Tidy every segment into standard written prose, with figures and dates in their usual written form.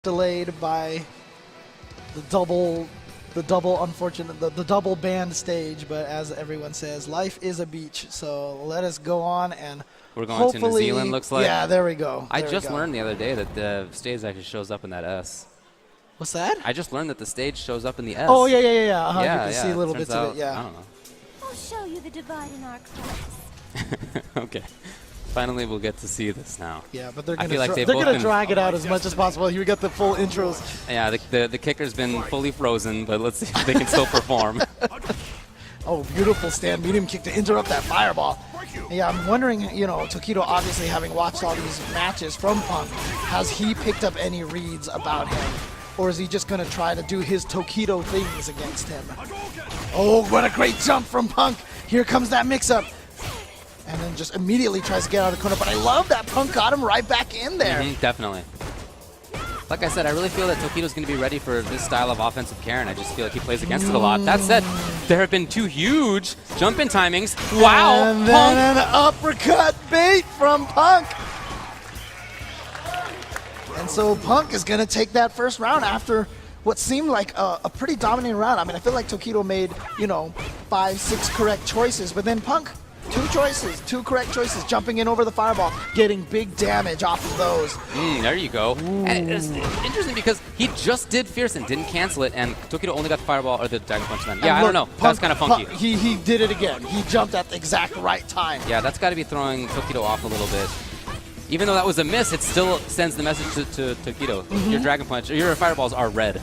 delayed by the double unfortunate, the double band stage, but as everyone says, life is a beach. So let us go on and we're going to New Zealand, looks like. Yeah, there we go. I just learned the other day that the stage actually shows up in that S. What's that? I just learned that the stage shows up in the S. Oh, yeah. Yeah, you can see little bits of it, yeah. I don't know. I'll show you the divide in our class. Okay. Finally, we'll get to see this now. Yeah, but they're I going feel like to drag it out as much as possible. Here we got the full intros. Yeah, the kicker's been fully frozen, but let's see if they can still perform. Oh, beautiful stand medium kick to interrupt that fireball. Yeah, I'm wondering, Tokido obviously having watched all these matches from Punk, has he picked up any reads about him? Or is he just going to try to do his Tokido things against him? Oh, what a great jump from Punk. Here comes that mix-up. And then just immediately tries to get out of the corner. But I love that Punk got him right back in there. Definitely. Like I said, I really feel that Tokido's going to be ready for this style of offensive Karen. I just feel like he plays against it a lot. That said, there have been two huge jump-in timings. Wow! And then an uppercut bait from Punk. And so Punk is going to take that first round after what seemed like a pretty dominating round. I mean, I feel like Tokido made, 5, 6 correct choices, but then Punk, two correct choices, jumping in over the fireball, getting big damage off of those. There you go. And it's interesting because he just did Fierce and didn't cancel it, and Tokido only got the fireball or the Dragon Punch then. Yeah, I don't know. That's kind of funky. He did it again. He jumped at the exact right time. Yeah, that's got to be throwing Tokido off a little bit. Even though that was a miss, it still sends the message to Tokido. Your Dragon Punch, or your fireballs are red.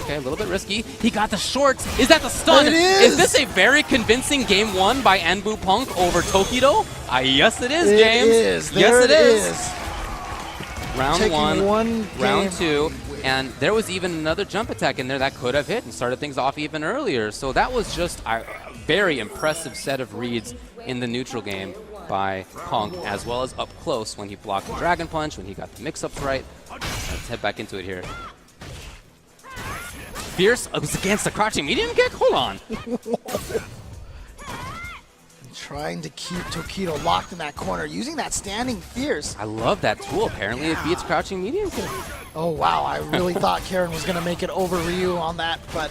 Okay, a little bit risky. He got the shorts. Is that the stun? It is! Is this a very convincing game one by Anbu Punk over Tokido? Yes, it is, James. It is. Yes, it is. Round Taking one round two, and there was even another jump attack in there that could have hit and started things off even earlier. So that was just a very impressive set of reads in the neutral game by Punk, as well as up close when he blocked the Dragon Punch, when he got the mix-ups right. Let's head back into it here. Fierce was against the crouching medium kick? Hold on. Trying to keep Tokido locked in that corner, using that standing Fierce. I love that tool. Apparently it beats crouching medium kick. Oh, wow. I really thought Karen was going to make it over Ryu on that, but...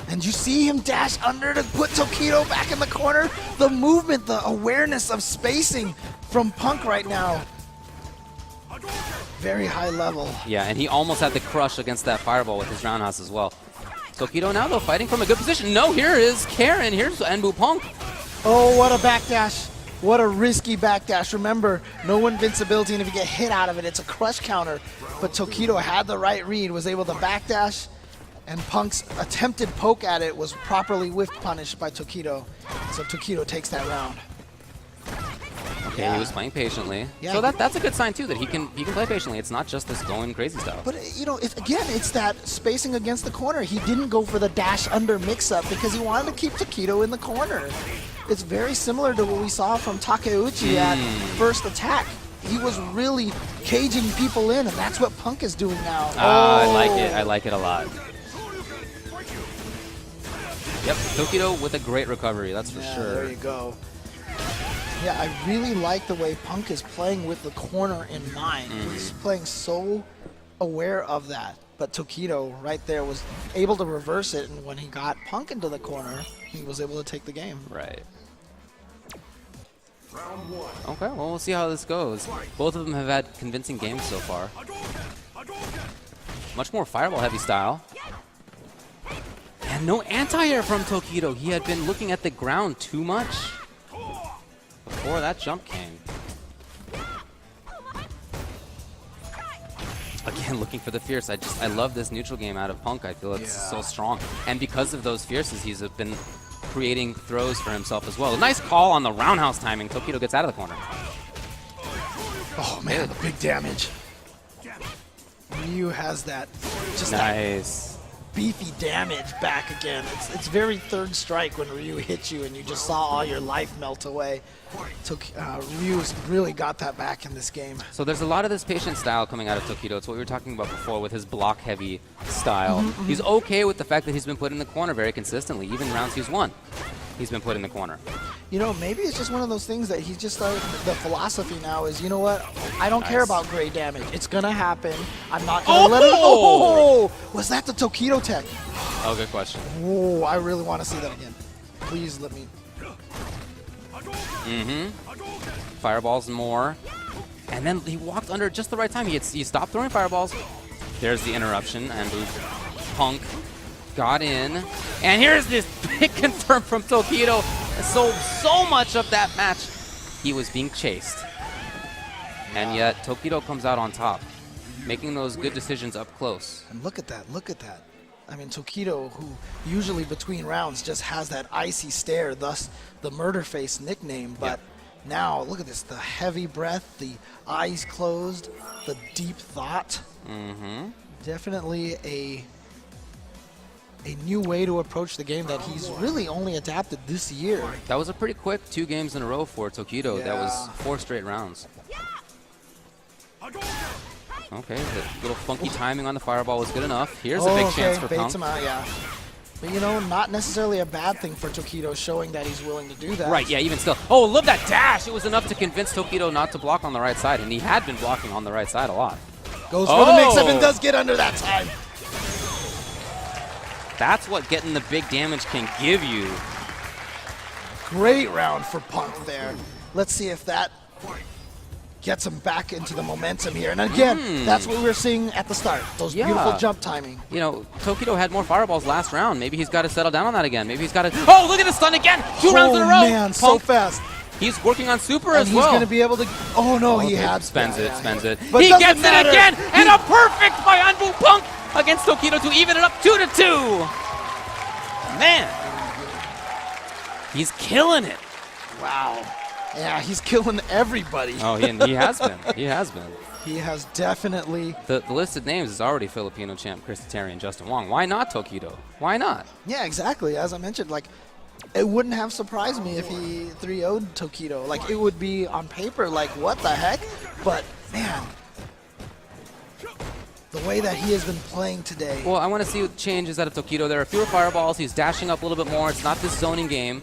And you see him dash under to put Tokido back in the corner? The movement, the awareness of spacing from Punk right now. Very high level. Yeah, and he almost had the crush against that fireball with his roundhouse as well. Tokido now, though, fighting from a good position. No, here is Karen. Here's Anbu Punk. Oh, what a backdash. What a risky backdash. Remember, no invincibility, and if you get hit out of it, it's a crush counter. But Tokido had the right read, was able to backdash, and Punk's attempted poke at it was properly whiff punished by Tokido. So Tokido takes that round. Okay, Yeah. he was playing patiently. Yeah. So that's a good sign, too, that he can play patiently. It's not just this going crazy style. But, it's that spacing against the corner. He didn't go for the dash under mix-up because he wanted to keep Tokido in the corner. It's very similar to what we saw from Takeuchi at first attack. He was really caging people in, and that's what Punk is doing now. I like it. I like it a lot. Yep, Tokido with a great recovery, that's for sure. There you go. Yeah, I really like the way Punk is playing with the corner in mind. He's playing so aware of that. But Tokido right there was able to reverse it, and when he got Punk into the corner, he was able to take the game. Right. Okay, well, we'll see how this goes. Both of them have had convincing games so far. Much more fireball-heavy style. And no anti-air from Tokido. He had been looking at the ground too much before that jump came. Again, looking for the Fierce. I love this neutral game out of Punk. I feel it's so strong. And because of those Fierces, he's been creating throws for himself as well. A nice call on the roundhouse timing. Tokido gets out of the corner. Oh, man, the big damage. Ryu has that, just nice. that beefy damage back again. It's very third strike when Ryu hits you and you just saw all your life melt away. Ryu's really got that back in this game. So there's a lot of this patient style coming out of Tokido. It's what we were talking about before with his block-heavy style. He's okay with the fact that he's been put in the corner very consistently, even rounds he's won. he's been put in the corner. You know, maybe it's just one of those things that he's just like, the philosophy now is, you know what? I don't care about gray damage. It's going to happen. I'm not going to let it. Oh! Was that the Tokido tech? Oh, good question. Oh, I really want to see that again. Please let me. Fireballs more. And then he walked under just the right time. He stopped throwing fireballs. There's the interruption, and Punk got in. And here's this big confirm from Tokido. So much of that match, he was being chased. And yet, Tokido comes out on top, making those good decisions up close. And look at that. I mean, Tokido, who usually between rounds just has that icy stare, thus the murder face nickname. But now, look at this, the heavy breath, the eyes closed, the deep thought. Definitely a new way to approach the game that he's really only adapted this year. That was a pretty quick 2 games in a row for Tokido. Yeah. That was 4 straight rounds. Okay, the little funky timing on the fireball was good enough. Here's a big chance for baits Punk. him out, yeah. But, you know, not necessarily a bad thing for Tokido, showing that he's willing to do that. Right, yeah, even still. Oh, look at that dash! It was enough to convince Tokido not to block on the right side, and he had been blocking on the right side a lot. Goes for the mix-up and does get under that time. That's what getting the big damage can give you. Great round for Punk there. Let's see if that gets him back into the momentum here. And again, that's what we were seeing at the start, those beautiful jump timing. You know, Tokido had more fireballs last round. Maybe he's got to settle down on that again. Maybe he's got to... Oh, look at the stun again! 2 rounds in a row! Oh, man, so fast. He's working on super And as he's well. going to be able to... Oh, no, he had... Spends it. But He gets matter. it again! And a perfect by Anbu Punk against Tokido to even it up 2-2! Man! He's killing it. Wow. Yeah, he's killing everybody. Oh, he has been. He has been. He has definitely... The listed names is already Filipino champ Chris Terry and Justin Wong. Why not Tokido? Why not? Yeah, exactly. As I mentioned, like, it wouldn't have surprised me if he 3-0'd Tokido. Like, it would be on paper like, what the heck? But, man, the way that he has been playing today. Well, I want to see what changes out of Tokido. There are fewer fireballs. He's dashing up a little bit more. It's not this zoning game.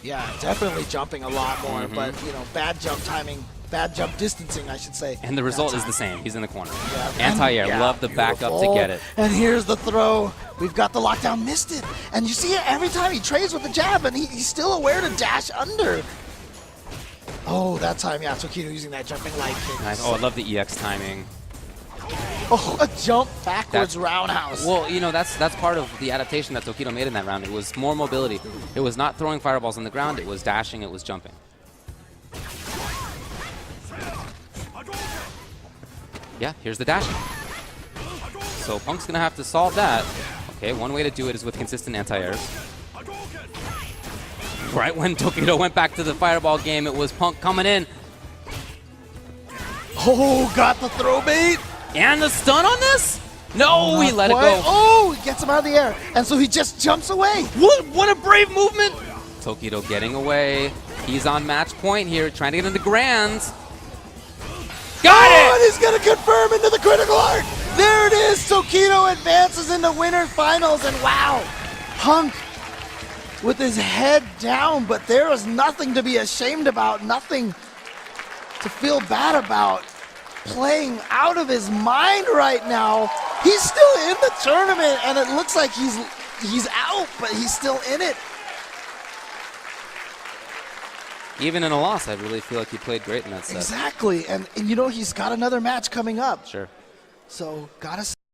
Yeah, definitely jumping a lot more, but, you know, bad jump timing, bad jump distancing, I should say. And the result is the same. He's in the corner. Yeah, Anti-air. yeah, Love the backup to beautiful. get it. And here's the throw. We've got the lockdown, missed it. And you see it every time he trades with the jab, and he's still aware to dash under. Oh, that time, yeah, Tokido using that jumping light kick. Nice. Oh, I love the EX timing. Oh, a jump backwards roundhouse. Well, you know, that's part of the adaptation that Tokido made in that round. It was more mobility. It was not throwing fireballs on the ground. It was dashing. It was jumping. Yeah, here's the dashing. So Punk's going to have to solve that. Okay, one way to do it is with consistent anti-airs. Right when Tokido went back to the fireball game, it was Punk coming in. Oh, got the throw bait. And the stun on this? No, he let it Quite. go. Oh, he gets him out of the air. And so he just jumps away. What a brave movement. Tokido getting away. He's on match point here, trying to get into grands. Got it! And he's going to confirm into the critical art. There it is. Tokido advances into winner finals. And wow, Punk with his head down, but there is nothing to be ashamed about, nothing to feel bad about. Playing out of his mind right now. He's still in the tournament, and it looks like he's out, but he's still in it. Even in a loss, I really feel like he played great in that set. Exactly, and you know, he's got another match coming up. Sure. So, gotta